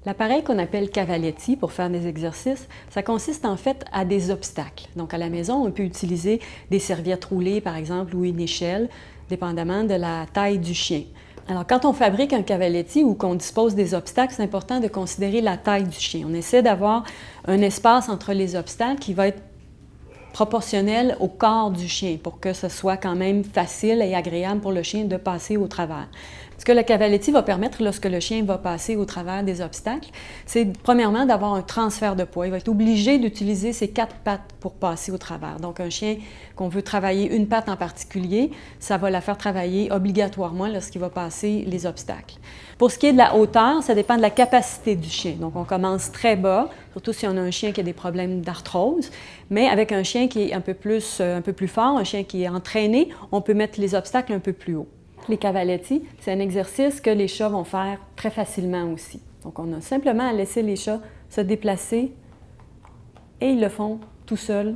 L'appareil qu'on appelle cavaletti pour faire des exercices, ça consiste en fait à des obstacles. Donc à la maison, on peut utiliser des serviettes roulées par exemple ou une échelle, dépendamment de la taille du chien. Alors quand on fabrique un cavaletti ou qu'on dispose des obstacles, c'est important de considérer la taille du chien. On essaie d'avoir un espace entre les obstacles qui va être proportionnel au corps du chien pour que ce soit quand même facile et agréable pour le chien de passer au travers. Ce que le cavaletti va permettre lorsque le chien va passer au travers des obstacles, c'est premièrement d'avoir un transfert de poids. Il va être obligé d'utiliser ses 4 pattes pour passer au travers. Donc un chien qu'on veut travailler une patte en particulier, ça va la faire travailler obligatoirement lorsqu'il va passer les obstacles. Pour ce qui est de la hauteur, ça dépend de la capacité du chien. Donc on commence très bas, surtout si on a un chien qui a des problèmes d'arthrose, mais avec un chien qui est un peu plus fort, un chien qui est entraîné, on peut mettre les obstacles un peu plus haut. Les cavaletti, c'est un exercice que les chats vont faire très facilement aussi. Donc on a simplement à laisser les chats se déplacer et ils le font tout seuls